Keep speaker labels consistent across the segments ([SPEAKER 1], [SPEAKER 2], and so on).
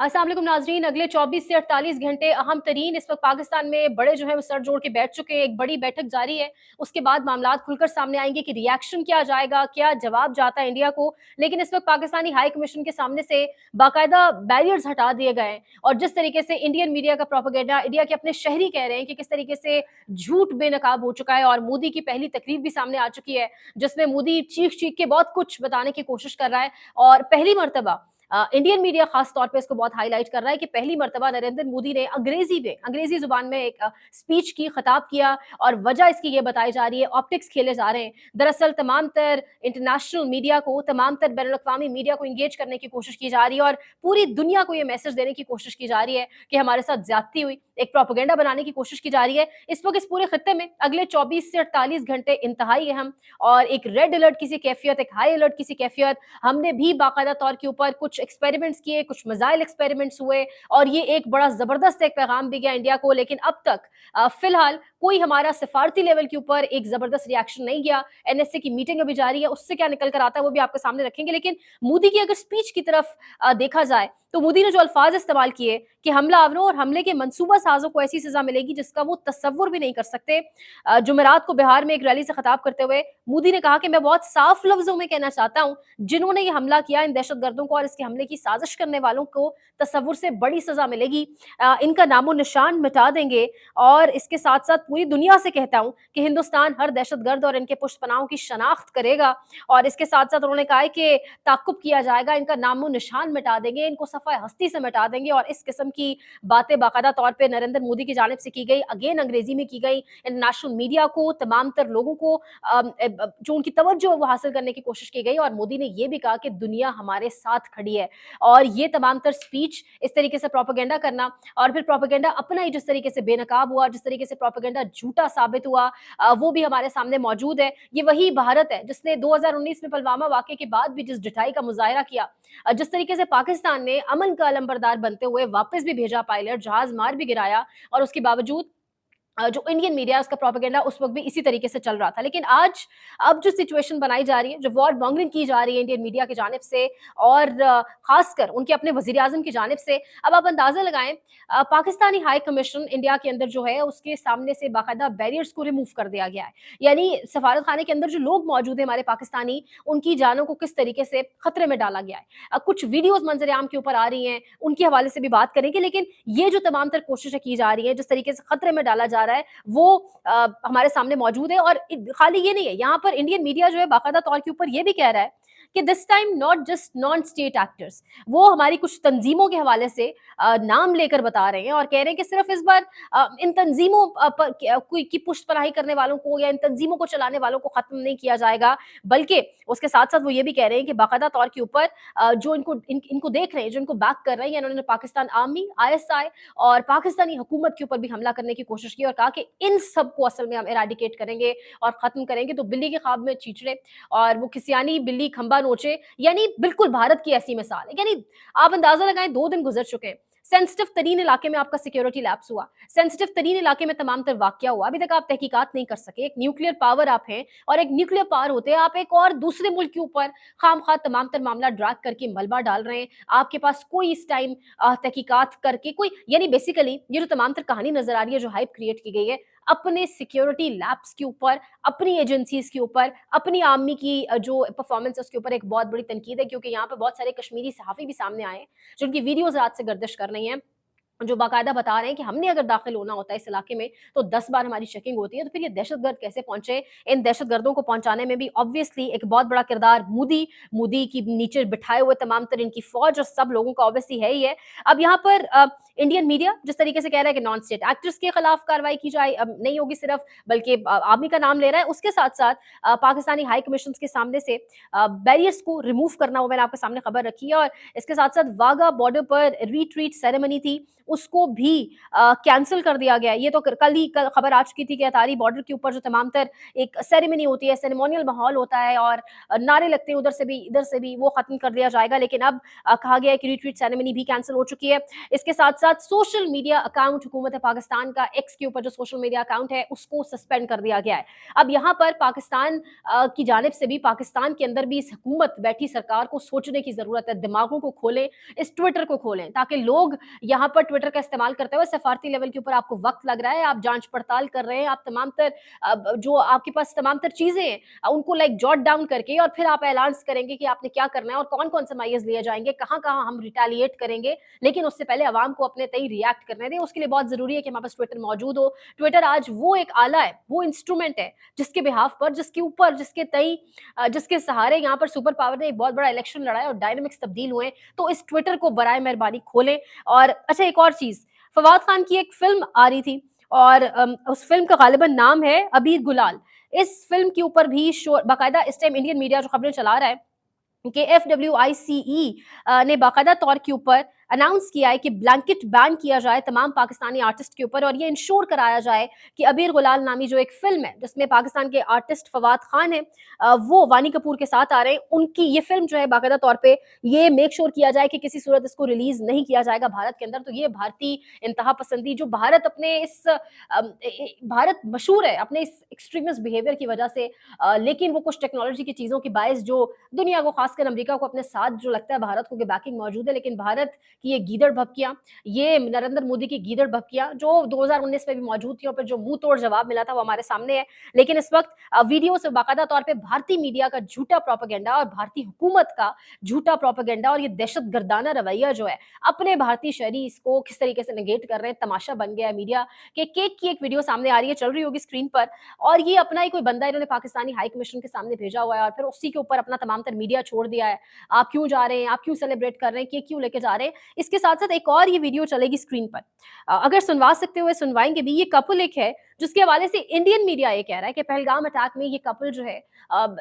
[SPEAKER 1] अस्सलाम वालेकुम नाज़रीन, अगले 24 से 48 घंटे अहम तरीन इस वक्त पाकिस्तान में बड़े जो है वो सर जोड़ के बैठ चुके हैं। एक बड़ी बैठक जारी है, उसके बाद मामलात खुलकर सामने आएंगे कि रिएक्शन क्या जाएगा, क्या जवाब जाता है इंडिया को। लेकिन इस वक्त पाकिस्तानी हाई कमीशन के सामने से बाकायदा बैरियर्स हटा दिए गए हैं और जिस तरीके से इंडियन मीडिया का प्रोपेगेंडा, इंडिया के अपने शहरी कह रहे हैं कि किस तरीके से झूठ बेनकाब हो चुका है। और मोदी की पहली तकरीर भी सामने आ चुकी है जिसमें मोदी चीख चीख के बहुत कुछ बताने की कोशिश कर रहा है। और पहली मरतबा इंडियन मीडिया खास तौर पे इसको बहुत हाईलाइट कर रहा है कि पहली मर्तबा नरेंद्र मोदी ने अंग्रेजी जुबान में एक स्पीच की, खिताब किया। और वजह इसकी ये बताई जा रही है, ऑप्टिक्स खेले जा रहे हैं। दरअसल तमाम तर इंटरनेशनल मीडिया को, तमाम तर बैनुल अक़वामी मीडिया को इंगेज करने की कोशिश की जा रही है और पूरी दुनिया को ये मैसेज देने की कोशिश की जा रही है कि हमारे साथ ज्यादती हुई, एक प्रोपेगेंडा बनाने की कोशिश की जा रही है। इस वक्त इस पूरे खत्ते में अगले 24 से 48 घंटे इंतहाई अहम और एक रेड अलर्ट की सी कैफियत, एक हाई अलर्ट की सी कैफियत। हमने भी बाकायदा तौर के ऊपर कुछ एक्सपेरिमेंट्स किए, कुछ मिसाइल एक्सपेरिमेंट्स हुए और ये एक बड़ा जबरदस्त एक पैगाम भी गया इंडिया को। लेकिन अब तक फिलहाल कोई हमारा सिफारती लेवल के ऊपर एक जबरदस्त रिएक्शन नहीं गया। एनएसए की मीटिंग अभी जारी है, उससे क्या निकल कर आता है वो भी आपके सामने रखेंगे। लेकिन मोदी की अगर स्पीच की तरफ देखा जाए तो मोदी ने जो अल्फाज इस्तेमाल किए कि हमलावरों और हमले के मंसूबा साजों को ऐसी सजा मिलेगी जिसका वो तसव्वुर भी नहीं कर सकते। जुमेरात को बिहार में एक रैली से खिताब करते हुए मोदी ने कहा कि मैं बहुत साफ लफ्जों में कहना चाहता हूं, जिन्होंने ये हमला किया, इन दहशतगर्दों को और इसके हमले की साजिश करने वालों को तसव्वुर से बड़ी सजा मिलेगी। इनका नामो निशान मिटा देंगे। और इसके साथ साथ पूरी दुनिया से कहता हूं कि हिंदुस्तान हर दहशतगर्द और इनके पुष्टपनाहों की शनाख्त करेगा। और इसके साथ साथ उन्होंने कहा है कि ताकुब किया जाएगा, इनका नामो निशान मिटा देंगे, इनको सफाए हस्ती से मिटा देंगे। और इस किस्म की बातें बाकायदा तौर पर नरेंद्र मोदी की जानिब से की गई, अगेन अंग्रेजी में की गई। इंटरनेशनल मीडिया को, तमाम तर लोगों को जो उनकी तवज्जो वो हासिल करने की कोशिश की गई। और मोदी ने यह भी कहा कि दुनिया हमारे साथ खड़ी है। और ये तमाम तर स्पीच, इस तरीके से प्रोपेगेंडा करना और फिर प्रोपेगेंडा अपना ही जिस तरीके से बेनकाब हुआ, जिस तरीके से प्रोपेगेंडा झूठा साबित हुआ, वो भी हमारे सामने मौजूद है। ये वही भारत है जिसने 2019 में पुलवामा वाकये के बाद भी जिस ढिठाई का मुजाहरा किया, जिस तरीके से पाकिस्तान ने अमन का अलंबरदार बनते हुए वापस भी भेजा पायलट, जहाज मार भी गिराया और उसके बावजूद जो इंडियन मीडिया उसका प्रोपेगेंडा उस वक्त भी इसी तरीके से चल रहा था। लेकिन आज अब जो सिचुएशन बनाई जा रही है, जो वॉर मॉन्गरिंग की जा रही है इंडियन मीडिया की जानिब से और खासकर उनके अपने वजीर आजम की जानिब से, अब आप अंदाजा लगाएं, पाकिस्तानी हाई कमीशन इंडिया के अंदर जो है उसके सामने से बाकायदा बैरियर्स को रिमूव कर दिया गया है। यानी सफारत खाने के अंदर जो लोग मौजूद है हमारे पाकिस्तानी, उनकी जानों को किस तरीके से खतरे में डाला गया है। कुछ वीडियोज मंजर आम के ऊपर आ रही हैं, उनके हवाले से भी बात करेंगे। लेकिन ये जो तमाम तर कोशिशें की जा रही है, जिस तरीके से खतरे में डाला जा रहा है, वो हमारे सामने मौजूद है। और खाली ये नहीं है, यहाँ पर इंडियन मीडिया जो है बाकायदा तौर के ऊपर ये भी कह रहा है कि this time not just non state actors, वो हमारी कुछ तंजीमों के हवाले से नाम लेकर बता रहे हैं और कह रहे हैं कि सिर्फ इस बार इन तंजीमों पर कोई की पुष्टपनाही करने वालों को या इन तंजीमों को चलाने वालों को खत्म नहीं किया जाएगा, बल्कि उसके साथ साथ वो ये भी कह रहे हैं कि बाकायदा तौर के ऊपर जो इनको देख रहे हैं, जो इनको बैक कर रहे हैं, उन्होंने पाकिस्तान आर्मी, ISI और पाकिस्तानी हुकूमत के ऊपर भी हमला करने की कोशिश की और कहा कि इन सब को असल में हम इराडिकेट करेंगे और खत्म करेंगे। तो बिल्ली के ख्वाब में चीचड़े और वो किसियानी बिल्ली खंबा नोचे, यानी बिल्कुल भारत की ऐसी मिसाल है। यानी आप अंदाजा लगाएं, 2 दिन गुजर चुके हैं, सेंसिटिव तरीन इलाके में आपका सिक्योरिटी लैप्स हुआ, सेंसिटिव तरीन इलाके में तमाम तर वाकया हुआ, अभी तक आप तहकीकात नहीं कर सके। एक न्यूक्लियर पावर आप हैं और एक न्यूक्लियर पावर होते हैं आप एक और दूसरे मुल्क के ऊपर खामखा तमाम तर मामला ड्रैग करके मलबा डाल रहे हैं। आपके पास कोई इस टाइम तहकीकात करके कोई, यानी बेसिकली ये जो तमाम तर कहानी नजर आ रही है, जो हाइप क्रिएट की गई है अपने सिक्योरिटी लैब्स के ऊपर, अपनी एजेंसीज के ऊपर, अपनी आर्मी की जो परफॉर्मेंस है उसके ऊपर एक बहुत बड़ी तनकीद है। क्योंकि यहाँ पे बहुत सारे कश्मीरी सहाफी भी सामने आए हैं जिनकी वीडियोज रात से गर्दिश कर रही हैं, जो बाकायदा बता रहे हैं कि हमने अगर दाखिल होना होता है इस इलाके में तो 10 बार हमारी चेकिंग होती है। तो फिर ये दहशतगर्द कैसे पहुंचे? इन दहशतगर्दों को पहुंचाने में भी ऑब्वियसली एक बहुत बड़ा किरदार मोदी की नीचे बिठाए हुए तमाम तर इनकी फौज और सब लोगों का ऑब्वियसली है ही है। अब यहाँ पर इंडियन मीडिया जिस तरीके से कह रहा है कि नॉन स्टेट एक्टर्स के खिलाफ कार्रवाई की जाए, अब नहीं होगी सिर्फ, बल्कि आर्मी का नाम ले रहा है। उसके साथ साथ पाकिस्तानी हाई कमीशन के सामने से बैरियर्स को रिमूव करना, वो मैंने आपके सामने खबर रखी है। और इसके साथ साथ वाघा बॉर्डर पर रीट्रीट सेरेमनी थी, उसको भी कैंसिल कर दिया गया है। ये तो कल खबर आ चुकी थी कि अतारी बॉर्डर के ऊपर जो तमाम तर एक सेरेमनी होती है, सेरेमोनियल माहौल होता है और नारे लगते हैं उधर से भी इधर से भी, वो खत्म कर दिया जाएगा। लेकिन अब कहा गया है कि रिट्रीट सेरेमनी भी कैंसिल हो चुकी है। इसके साथ साथ सोशल मीडिया अकाउंट हुकूमत पाकिस्तान का एक्स के ऊपर जो सोशल मीडिया अकाउंट है उसको सस्पेंड कर दिया गया है। अब यहाँ पर पाकिस्तान की जानिब से भी, पाकिस्तान के अंदर भी इस हुकूमत बैठी सरकार को सोचने की जरूरत है, दिमागों को खोलें, इस ट्विटर को खोलें, ताकि लोग यहाँ पर ट्विटर का इस्तेमाल करते हुए सफारती लेवल के ऊपर आपको वक्त लग रहा है, आप जांच पड़ताल कर रहे हैं, आप तमाम तर जो आपके पास तमाम तर चीजें हैं उनको लाइक जॉट डाउन करके और फिर आप ऐलान करेंगे कि आपने क्या करना है और कौन कौन से माइज लिए जाएंगे, कहाँ कहाँ हम रिटेलिएट करेंगे। लेकिन उससे पहले अवाम को अपने तय रिएक्ट करने दें। उसके लिए बहुत जरूरी है कि हमारे पास ट्विटर मौजूद हो। ट्विटर आज वो एक आला है, वो इंस्ट्रूमेंट है जिसके बिहाफ पर, जिसके ऊपर, जिसके तय, जिसके सहारे यहाँ पर सुपर पावर ने एक बहुत बड़ा इलेक्शन लड़ा है और डायनामिक्स तब्दील हुए। तो इस ट्विटर को बराए मेहरबानी खोलें। और अच्छा, एक और चीज, फवाद खान की एक फिल्म आ रही थी और उस फिल्म का गालिबन नाम है अबीर गुलाल। इस फिल्म के ऊपर भी बाकायदा इस टाइम इंडियन मीडिया जो खबरें चला रहा है कि FWICE ने बाकायदा तौर के ऊपर अनाउंस किया है कि ब्लैंकेट बैन किया जाए तमाम पाकिस्तानी आर्टिस्ट के ऊपर और ये इंश्योर कराया जाए कि अबीर गुलाल नामी जो एक फिल्म है जिसमें पाकिस्तान के आर्टिस्ट फवाद खान है, वो वानी कपूर के साथ आ रहे हैं, उनकी ये फिल्म जो है बाकायदा तौर पे ये मेक श्योर किया जाए कि किसी सूरत इसको रिलीज नहीं किया जाएगा भारत के अंदर। तो ये भारतीय इंतहा पसंदी, जो भारत अपने इस भारत मशहूर है अपने इस एक्सट्रीमिस्ट बिहेवियर की वजह से, लेकिन वो कुछ टेक्नोलॉजी की चीजों की बायस जो दुनिया को, खासकर अमेरिका को अपने साथ जो लगता है भारत को कि बैकिंग मौजूद है, लेकिन भारत कि ये गीदड़ भपकियां, ये नरेंद्र मोदी की गीदड़ भपकियां जो 2019 में भी मौजूद थी और फिर जो मुंह तोड़ जवाब मिला था वो हमारे सामने है। लेकिन इस वक्त वीडियो से बाकायदा तौर पे भारतीय मीडिया का झूठा प्रोपेगेंडा और भारतीय हुकूमत का झूठा प्रोपेगेंडा और ये दहशत गर्दाना रवैया जो है अपने भारतीय शहरी, इसको किस तरीके से नेगेट कर रहे हैं, तमाशा बन गया है मीडिया के। केक की एक वीडियो सामने आ रही है, चल रही होगी स्क्रीन पर, और ये अपना ही कोई बंदा इन्होंने पाकिस्तानी हाई कमीशन के सामने भेजा हुआ है और फिर उसी के ऊपर अपना तमाम तर मीडिया छोड़ दिया है। आप क्यों जा रहे हैं, आप क्यों सेलिब्रेट कर रहे हैं, केक क्यों लेके जा रहे हैं। इसके साथ साथ एक और ये वीडियो चलेगी स्क्रीन पर, अगर सुनवा सकते हुए सुनवाएंगे भी। ये कपल एक है जिसके हवाले से इंडियन मीडिया ये कह रहा है कि पहलगाम अटैक में ये कपल जो है,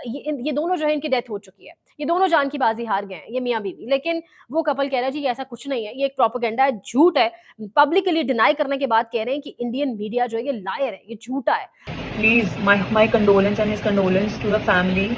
[SPEAKER 1] ये दोनों जो है इनकी डेथ हो चुकी है, ये दोनों जान की बाजी हार गए हैं, ये मियां बीवी। लेकिन वो कपल कह रहा है जी ऐसा कुछ नहीं है, ये एक प्रोपेगेंडा है, झूठ है। पब्लिकली डिनाई करने के बाद कह रहे हैं कि इंडियन मीडिया जो है ये लायर है, ये झूठा है।
[SPEAKER 2] Please my condolence and his condolence to the family,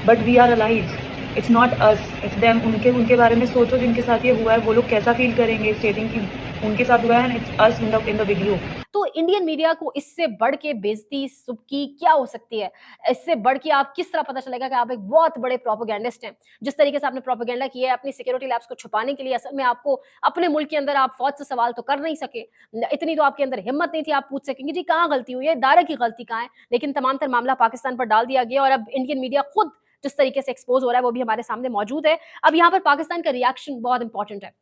[SPEAKER 2] but we are alive, it's not us, it's them. उनके बारे में सोचो जिनके साथ ये हुआ है, वो लोग कैसा फील करेंगे स्टेटिंग कि उनके साथ हुआ है and it's us in the video.
[SPEAKER 1] तो इंडियन मीडिया को इससे बढ़ के बेइज्जती सुबकी क्या हो सकती है? इससे बढ़ के आप किस तरह पता चलेगा कि आप एक बहुत बड़े प्रोपेगेंडिस्ट हैं। जिस तरीके से आपने प्रोपेगेंडा किया है अपनी सिक्योरिटी लैब्स को छुपाने के लिए, असल में आपको अपने मुल्क के अंदर आप फौज से सवाल तो कर नहीं सके, इतनी तो आपके अंदर हिम्मत नहीं थी आप पूछ सकेंगे जी कहाँ गलती हुई है, दायरा की गलती कहाँ है। लेकिन तमाम तर मामला पाकिस्तान पर डाल दिया गया और अब इंडियन मीडिया खुद जिस तरीके से एक्सपोज हो रहा है वो भी हमारे सामने मौजूद है। अब यहाँ पर पाकिस्तान का रिएक्शन बहुत इंपॉर्टेंट है।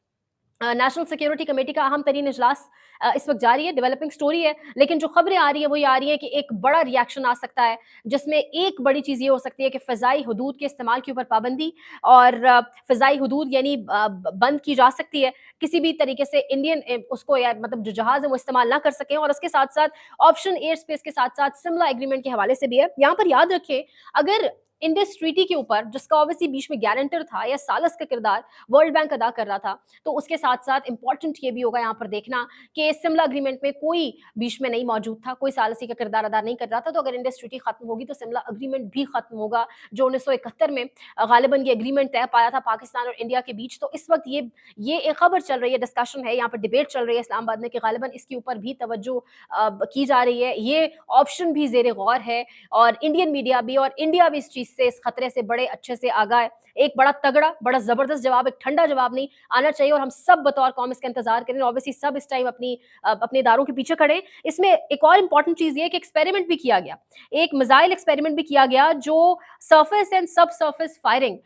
[SPEAKER 1] नेशनल सिक्योरिटी कमेटी का अहम तरीन इजलास इस वक्त जारी है, डेवलपिंग स्टोरी है, लेकिन जो खबरें आ रही है वो ये आ रही है कि एक बड़ा रिएक्शन आ सकता है, जिसमें एक बड़ी चीज ये हो सकती है कि फजाई हुदूद के इस्तेमाल के ऊपर पाबंदी और फजाई हुदूद यानी बंद की जा सकती है, किसी भी तरीके से इंडियन उसको या मतलब जो जहाज है वो इस्तेमाल ना कर सकें। और उसके साथ साथ ऑप्शन एयर स्पेस के साथ साथ सिमला एग्रीमेंट के हवाले से भी है। यहाँ पर याद रखें, अगर इंडस ट्रीटी के ऊपर, जिसका ऑब्वियसली बीच में गारंटर था या सालस का किरदार वर्ल्ड बैंक अदा कर रहा था, तो उसके साथ साथ इंपॉर्टेंट ये भी होगा यहाँ पर देखना कि सिमला एग्रीमेंट में कोई बीच में नहीं मौजूद था, कोई सालसी का किरदार अदा नहीं कर रहा था। तो अगर इंडस ट्रीटी खत्म होगी तो सिमला एग्रीमेंट भी खत्म होगा, जो 1971 में गालिबन ये एग्रीमेंट तय पाया था पाकिस्तान और इंडिया के बीच। तो इस वक्त ये एक खबर चल रही है, डिस्कशन है, यहाँ पर डिबेट चल रही है इस्लामाबाद में कि गालिबन इसके ऊपर भी तवज्जो की जा रही है, ये ऑप्शन भी जेर गौर है और इंडियन मीडिया भी और इंडिया भी इस चीज से, इस खतरे से बड़े अच्छे से आगाह है। एक बड़ा तगड़ा, बड़ा जबरदस्त जवाब, एक ठंडा जवाब नहीं आना चाहिए और हम सब बतौर कौम इसका इंतजार करें। ऑब्वियसली सब इस टाइम अपने इदारों के पीछे खड़े। इसमें एक और इंपॉर्टेंट चीज ये कि एक्सपेरिमेंट भी किया गया, एक मिसाइल एक्सपेरिमेंट भी किया गया जो सरफेस एंड सब सरफेस फायरिंग,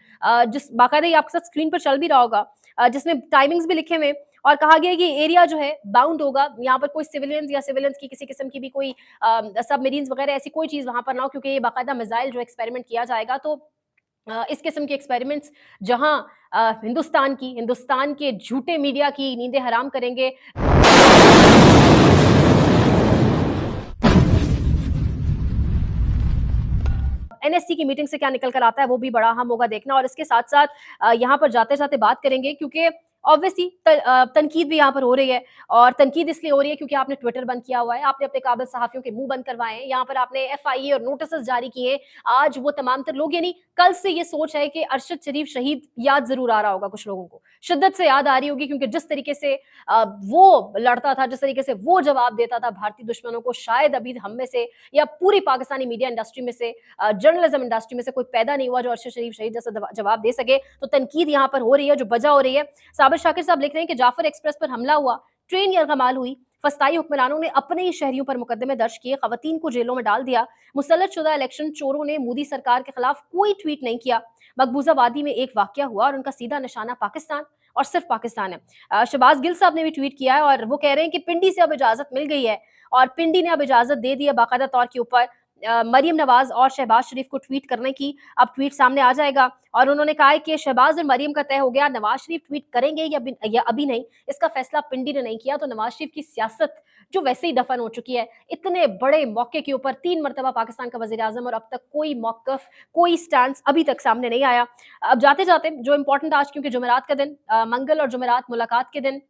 [SPEAKER 1] जिस बाकायदा आपके साथ स्क्रीन पर चल भी रहा होगा, जिसमें टाइमिंग्स भी लिखे हुए और कहा गया कि एरिया जो है बाउंड होगा, यहाँ पर कोई सिविलियंस की किसी किस्म की भी कोई सबमरीन्स वगैरह ऐसी कोई चीज वहां पर ना हो, क्योंकि ये बाकायदा मिसाइल जो एक्सपेरिमेंट किया जाएगा। तो इस किस्म के एक्सपेरिमेंट्स जहां हिंदुस्तान के झूठे मीडिया की नींदें हराम करेंगे। NSC की मीटिंग से क्या निकल कर आता है वो भी बड़ा अहम होगा देखना। और इसके साथ साथ यहाँ पर जाते जाते बात करेंगे, क्योंकि ऑब्वियसली तनकीद भी यहाँ पर हो रही है, और तनकीद इसलिए हो रही है क्योंकि आपने ट्विटर बंद किया हुआ है, आपने अपने काबिल सहाफियों के मुंह बंद करवाए हैं, यहाँ पर आपने FIA और नोटिस जारी किए हैं। आज वो तमाम तर लोग, यानी कल से ये सोच है कि अरशद शरीफ शहीद याद जरूर आ रहा होगा कुछ लोगों को, शिद्दत से याद आ रही होगी, क्योंकि जिस तरीके से वो लड़ता था, जिस तरीके से वो जवाब देता था भारतीय दुश्मनों को, शायद अभी हम में से या पूरी पाकिस्तानी मीडिया इंडस्ट्री में से, जर्नलिज्म इंडस्ट्री में से कोई पैदा नहीं हुआ जो अरशद शरीफ शहीद जैसा जवाब दे सके। तो तनकीद यहाँ पर हो रही है, जो वजह हो रही है। साबिर शाकिर साहब लिख रहे हैं कि जाफर एक्सप्रेस पर हमला हुआ, ट्रेन यरगमाल हुई, फस्ताई हुक्मरानों ने अपने ही शहरियों पर मुकदमे दर्ज किए, खवातीन को जेलों में डाल दिया, मुसल्लत शुदा इलेक्शन चोरों ने मोदी सरकार के खिलाफ कोई ट्वीट नहीं किया, मकबूजा वादी में एक वाकया हुआ और उनका सीधा निशाना पाकिस्तान और सिर्फ पाकिस्तान है। शहबाज गिल साहब ने भी ट्वीट किया है और वो कह रहे हैं कि पिंडी से अब इजाजत मिल गई है और पिंडी ने अब इजाजत दे दी है बाकायदा तौर के ऊपर मरियम नवाज और शहबाज शरीफ को ट्वीट करने की। अब ट्वीट सामने आ जाएगा और उन्होंने कहा है कि शहबाज और मरियम का तय हो गया, नवाज शरीफ ट्वीट करेंगे या अभी नहीं, इसका फैसला पिंडी ने नहीं किया। तो नवाज शरीफ की सियासत जो वैसे ही दफन हो चुकी है, इतने बड़े मौके के ऊपर 3 मरतबा पाकिस्तान का वजीर आजम, और अब तक कोई मौकफ, कोई स्टैंड अभी तक सामने नहीं आया। अब जाते जाते जो इंपॉर्टेंट आज, क्योंकि जुमेरात का दिन, मंगल और जुमेरात मुलाकात के दिन,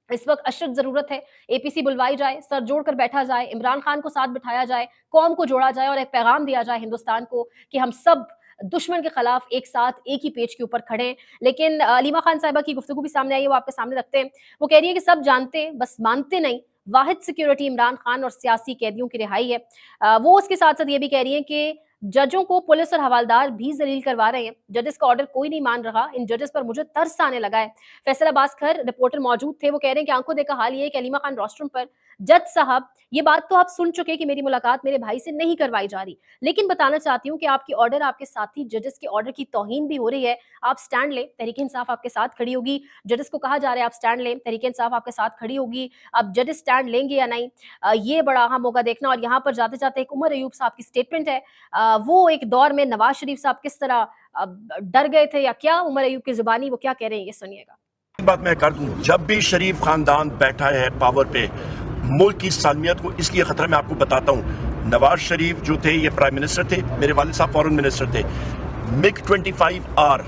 [SPEAKER 1] इस वक्त अशद जरूरत है APC बुलवाई जाए, सर जोड़कर बैठा जाए, इमरान खान को साथ बिठाया जाए, कौम को जोड़ा जाए और एक पैगाम दिया जाए हिंदुस्तान को कि हम सब दुश्मन के खिलाफ एक साथ एक ही पेज के ऊपर खड़े हैं। लेकिन अलीमा खान साहिबा की गुफ्तगू भी सामने आई है, वो आपके सामने रखते हैं। वो कह रही है कि सब जानते हैं बस मानते नहीं, वाहिद सिक्योरिटी इमरान खान और सियासी कैदियों की रिहाई है। वो उसके साथ साथ ये भी कह रही है कि जजों को पुलिस और हवालदार भी जलील करवा रहे हैं, जजेस का ऑर्डर कोई नहीं मान रहा, इन जजेस पर मुझे तरस आने लगा है। फैसल अब्बास खर रिपोर्टर मौजूद थे, वो कह रहे हैं कि आंखों देखा हाल ये है कि अलीमा खान रोस्ट्रम पर, जज साहब ये बात तो आप सुन चुके कि मेरी मुलाकात मेरे भाई से नहीं करवाई जा रही, लेकिन बताना चाहती हूँ कि आपके ऑर्डर, आपके साथी जजेस के ऑर्डर की तौहीन भी हो रही है। आप स्टैंड लें, तहरीक इंसाफ आपके साथ खड़ी होगी। जजेस को कहा जा रहा है आप स्टैंड लें, तहरीक इंसाफ आपके साथ खड़ी होगी। अब जजेस स्टैंड लेंगे या नहीं, ये बड़ा अहम होगा देखना। और यहाँ पर जाते जाते एक उमर अयूब साहब की स्टेटमेंट है, वो एक दौर में नवाज शरीफ साहब किस तरह डर गए थे या क्या, उमर अयूब की जुबानी वो क्या कह रहे हैं, ये सुनिएगा।
[SPEAKER 3] बात मैं कर दूं, जब भी शरीफ खानदान बैठा है पावर पे, मुल्क की सालमियत को इसलिए खतरा, मैं आपको बताता हूं। नवाज शरीफ जो थे ये प्राइम मिनिस्टर थे, मेरे वालिद साहब फॉरेन मिनिस्टर थे। MiG-25R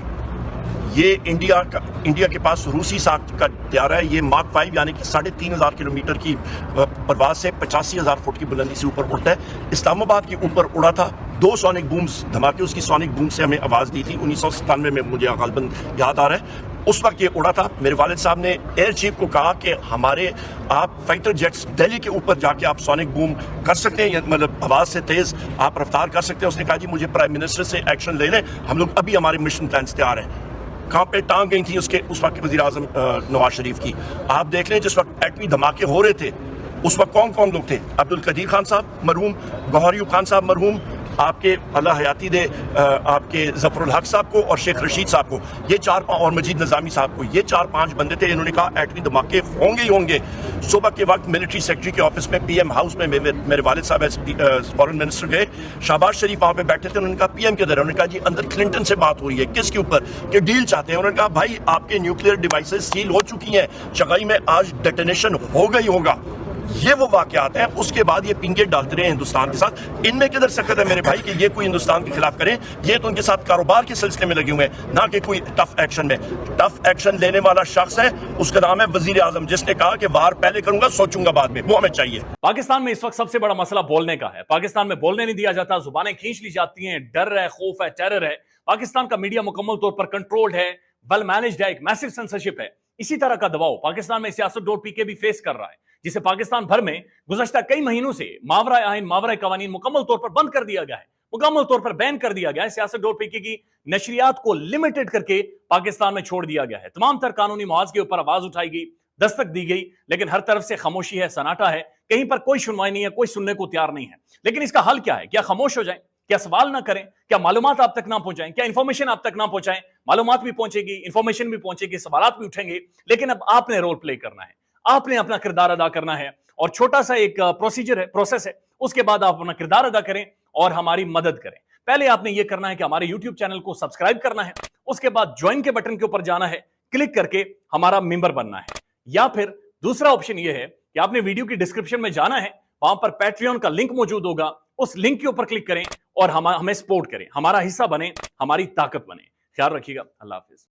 [SPEAKER 3] ये इंडिया के पास रूसी साख का त्यारा है। ये मार्क 5 यानी कि 3500 किलोमीटर की परवाज से 85,000 फुट की बुलंदी से ऊपर उड़ता है। इस्लामाबाद के ऊपर उड़ा था, 2 सोनिक बूम्स धमाके उसकी सोनिक बूम से हमें आवाज़ दी थी 1997 में, मुझे गालबन याद आ रहा है। उस वक्त ये उड़ा था। मेरे वालिद साहब ने एयर चीफ को कहा कि हमारे आप फाइटर जेट्स दिल्ली के ऊपर जाके आप सोनिक बूम कर सकते हैं, मतलब आवाज़ से तेज़ आप रफ्तार कर सकते हैं। उसने कहा जी मुझे प्राइम मिनिस्टर से एक्शन ले लें, हम लोग अभी हमारे मिशन प्लान तैयार हैं। कहाँ पे टांग गई थी उसके उस वक्त के वज़ीर आज़म नवाज शरीफ की। आप देख लें जिस वक्त एटमी धमाके हो रहे थे उस वक्त कौन कौन लोग थे, अब्दुल कदीर खान साहब मरहूम, गौहर अयूब खान साहब मरहूम, आपके अल्लाह हयाती दे आपके जफरुल हक साहब को और शेख रशीद साहब को, ये 4-5 और मजीद निज़ामी साहब को, ये 4-5 बंदे थे। इन्होंने कहा एटमी धमाके होंगे ही होंगे। सुबह के वक्त मिलिट्री सेक्रेटरी के ऑफिस में PM हाउस में मेरे वालिद साहब फॉरेन मिनिस्टर गए, शहबाज शरीफ वहाँ पे बैठे थे। उन्होंने कहा PM किधर है? उन्होंने कहा जी अंदर क्लिंटन से बात हो रही है। किसके ऊपर? कि डील चाहते हैं। उन्होंने कहा भाई आपके न्यूक्लियर डिवाइसेस सील हो चुकी हैं, चगाई में आज डेटोनेशन होगा ही होगा। ये वो वाकयात हैं। उसके बाद ये पिंगे डालते रहे हिंदुस्तान के साथ। इनमें किधर सकत है मेरे भाई कि ये कोई हिंदुस्तान के खिलाफ करें? ये तो उनके साथ कारोबार के सिलसिले में लगे हुए हैं, ना कि कोई टफ एक्शन में। टफ एक्शन लेने वाला शख्स है, उसका नाम है वजीर आजम, जिसने कहा कि वार पहले करूंगा सोचूंगा बाद में। वो हमें चाहिए।
[SPEAKER 4] पाकिस्तान में इस वक्त सबसे बड़ा मसला बोलने का है। पाकिस्तान में बोलने नहीं दिया जाता, जुबानें खींच ली जाती हैं, डर है, खौफ है, टेरर है। पाकिस्तान का मीडिया मुकम्मल तौर पर कंट्रोल्ड है, वेल मैनेज्ड है, एक मैसिव सेंसरशिप है। इसी तरह का दबाव पाकिस्तान में सियासत.pk भी फेस कर रहा है, जिसे पाकिस्तान भर में गुज़श्ता कई महीनों से मावरा आइन, मावरा कवानीन मुकम्मल तौर पर बंद कर दिया गया है, मुकम्मल तौर पर बैन कर दिया गया है। सियासत.pk की नशरियात को लिमिटेड करके पाकिस्तान में छोड़ दिया गया है। तमाम तर कानूनी मुआवजे के ऊपर आवाज उठाई गई, दस्तक दी गई, लेकिन हर तरफ से खामोशी है, सन्नाटा है, कहीं पर कोई सुनवाई नहीं है, कोई सुनने को तैयार नहीं है। लेकिन इसका हल क्या है? क्या खामोश हो जाए? क्या सवाल ना करें? क्या मालूमात आप तक ना पहुंचाएं? क्या इंफॉर्मेशन आप तक ना पहुंचाएं? मालूमात भी पहुंचेगी, इंफॉर्मेशन भी पहुंचेगी, सवालात भी उठेंगे, लेकिन अब आपने रोल प्ले करना है, आपने अपना किरदार अदा करना है। और छोटा सा एक प्रोसीजर है, प्रोसेस है, उसके बाद आप अपना किरदार अदा करें और हमारी मदद करें। पहले आपने ये करना है कि हमारे YouTube चैनल को सब्सक्राइब करना है, उसके बाद ज्वाइन के बटन के ऊपर जाना है, क्लिक करके हमारा मेंबर बनना है। या फिर दूसरा ऑप्शन ये है कि आपने वीडियो की डिस्क्रिप्शन में जाना है, वहां पर पैट्रियन का लिंक मौजूद होगा, उस लिंक के ऊपर क्लिक करें और हमें सपोर्ट करें, हमारा हिस्सा बने, हमारी ताकत बने। ख्याल रखिएगा। अल्लाह हाफिज।